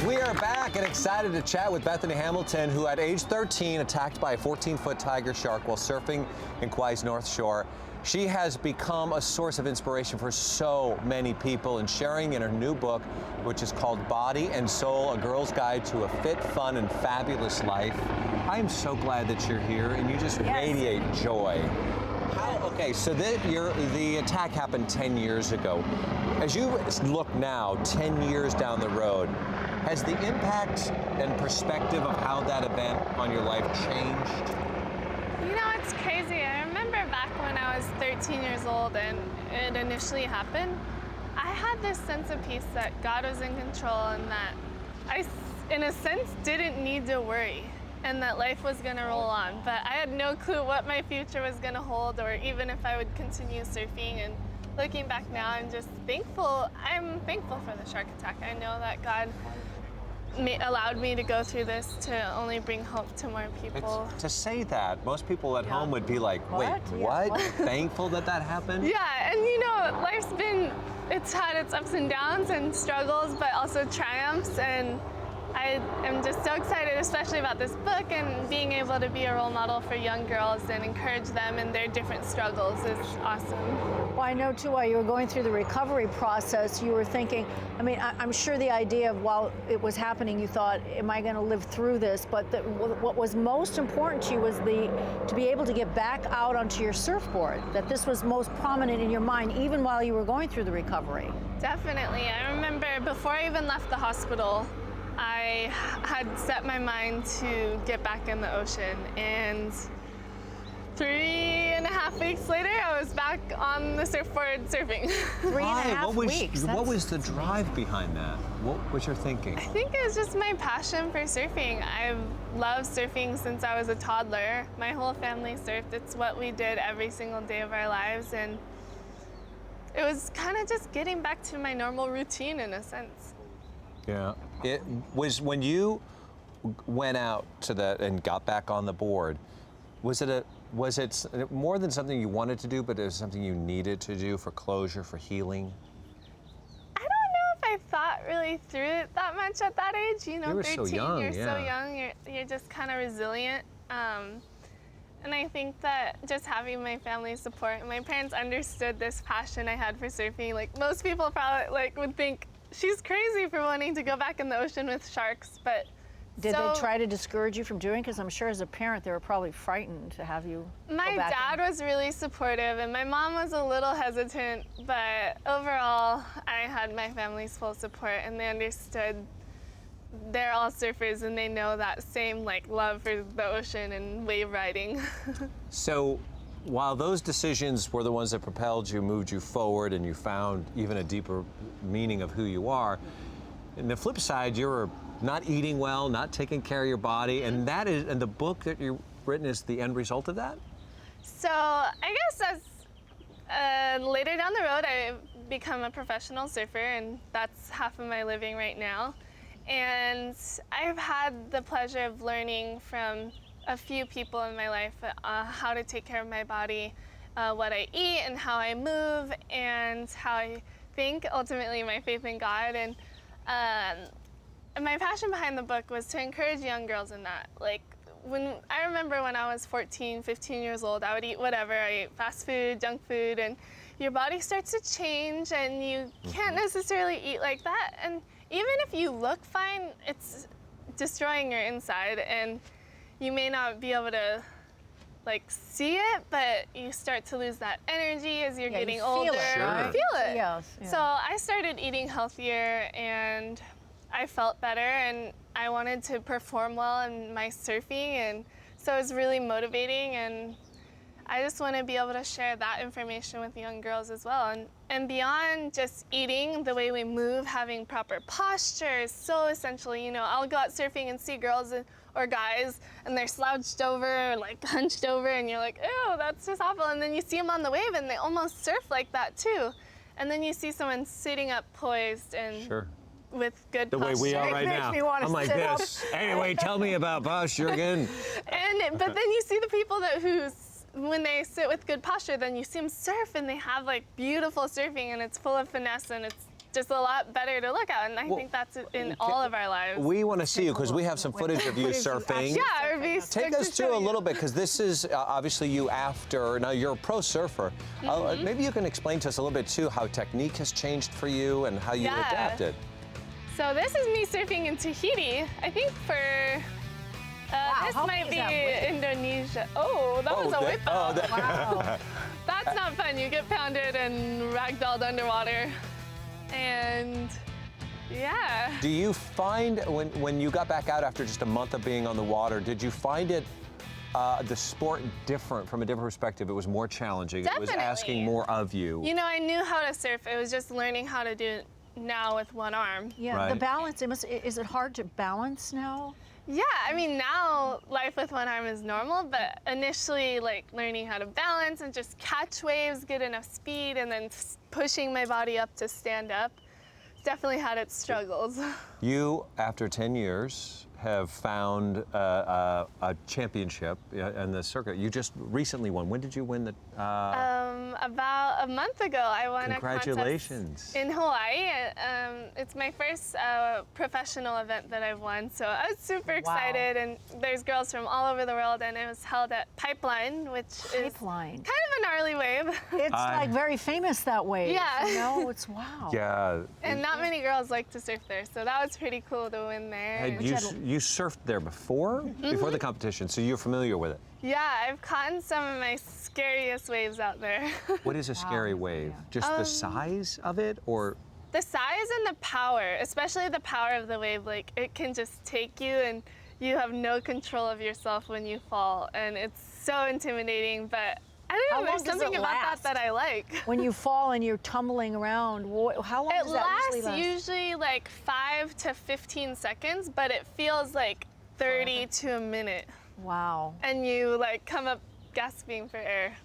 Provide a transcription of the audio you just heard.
We are back and excited to chat with Bethany Hamilton, who at age 13 attacked by a 14-foot tiger shark while surfing in Kauai's North Shore. She has become a source of inspiration for so many people and sharing in her new book, which is called Body and Soul, A Girl's Guide to a Fit, Fun, and Fabulous Life. I am so glad that you're here and you just radiate joy. Okay, so the attack happened 10 years ago. As you look now, 10 years down the road, has the impact and perspective of how that event on your life changed? You know, it's crazy. I remember back when I was 13 years old and it initially happened, I had this sense of peace that God was in control and that I, in a sense, didn't need to worry and that life was going to roll on. But I had no clue what my future was going to hold or even if I would continue surfing. And looking back now, I'm just thankful. I'm thankful for the shark attack. I know that God allowed me to go through this to only bring hope to more people. To say that, most people at home would be like, wait, what? Thankful that happened? Yeah, and you know, life's it's had its ups and downs and struggles, but also triumphs, and I am just so excited, especially about this book and being able to be a role model for young girls and encourage them in their different struggles is awesome. Well, I know too, while you were going through the recovery process, you were thinking, I mean, I'm sure the idea of while it was happening, you thought, am I going to live through this? But what was most important to you was to be able to get back out onto your surfboard, that this was most prominent in your mind, even while you were going through the recovery. Definitely. I remember before I even left the hospital, I had set my mind to get back in the ocean, and 3.5 weeks later, I was back on the surfboard surfing. 3.5 weeks. What was the drive behind that? What was your thinking? I think it was just my passion for surfing. I've loved surfing since I was a toddler. My whole family surfed. It's what we did every single day of our lives, and it was kind of just getting back to my normal routine in a sense. Yeah. It was when you went out to that and got back on the board, was it more than something you wanted to do, but it was something you needed to do for closure, for healing? I don't know if I thought really through it that much at that age. You know, you were 13, so young, you're so young, you're just kind of resilient. And I think that just having my family's support, my parents understood this passion I had for surfing. Like most people probably would think, she's crazy for wanting to go back in the ocean with sharks, but Did they try to discourage you from doing it? Because I'm sure as a parent, they were probably frightened to have you My go back dad was really supportive, and my mom was a little hesitant, but overall, I had my family's full support, and they understood they're all surfers, and they know that same love for the ocean and wave riding. So, while those decisions were the ones that propelled you, moved you forward, and you found even a deeper meaning of who you are, on the flip side, you're not eating well, not taking care of your body, and the book that you've written is the end result of that? So I guess as later down the road, I've become a professional surfer, and that's half of my living right now. And I've had the pleasure of learning from a few people in my life how to take care of my body, what I eat and how I move and how I think, ultimately my faith in God. And my passion behind the book was to encourage young girls in that. I remember when I was 14, 15 years old, I would eat whatever. I ate fast food, junk food, and your body starts to change and you can't necessarily eat like that. And even if you look fine, it's destroying your inside, and you may not be able to see it, but you start to lose that energy as you're getting older. Sure. You feel it. Yes, yeah. So I started eating healthier, and I felt better, and I wanted to perform well in my surfing, and so it was really motivating, and I just want to be able to share that information with young girls as well. And beyond just eating, the way we move, having proper posture is so essential. You know, I'll go out surfing and see girls or guys, and they're slouched over, hunched over, and you're like, ew, that's just awful. And then you see them on the wave, and they almost surf like that too. And then you see someone sitting up poised and with good posture. The way we are right now. I'm like this. Anyway, tell me about posture again. But then you see the people when they sit with good posture, then you see them surf, and they have beautiful surfing, and it's full of finesse, and it's just a lot better to look at, and I think that's in all of our lives. We want to see you because we have some footage of you surfing. Yeah, it would be Take us through a little bit, because this is obviously you after, now you're a pro surfer. Maybe you can explain to us a little bit too how technique has changed for you and how you adapted. So this is me surfing in Tahiti. I think for, this might be Indonesia. Oh, that was a whip out. Wow. That's not fun. You get pounded and ragdolled underwater. And yeah. Do you find, when you got back out after just a month of being on the water, did you find it, the sport different, from a different perspective? It was more challenging. Definitely. It was asking more of you. You know, I knew how to surf. It was just learning how to do it now with one arm. Yeah, Right. the balance, is it hard to balance now? Yeah, I mean, now life with one arm is normal, but initially, like, learning how to balance and just catch waves, get enough speed, and then pushing my body up to stand up, definitely had its struggles. You, after 10 years, have found a championship in the circuit. You just recently won. When did you win the? About a month ago, I won a contest Congratulations. in Hawaii. It's my first professional event that I've won, so I was super excited. And there's girls from all over the world, and it was held at Pipeline, which is kind of a gnarly wave. It's like very famous that way. Yeah. You know, it's wow. Yeah. And not many girls like to surf there, so that was pretty cool to win there. Had you surfed there before the competition, so you're familiar with it. Yeah, I've caught some of my scariest waves out there. What is a scary wave? Just the size of it, or? The size and the power, especially the power of the wave, like it can just take you and you have no control of yourself when you fall, and it's so intimidating, but I don't know, there's something about that I like. When you fall and you're tumbling around, how long does that usually last? It lasts usually like 5 to 15 seconds, but it feels like 30 to a minute. Wow. And you like come up gasping for air.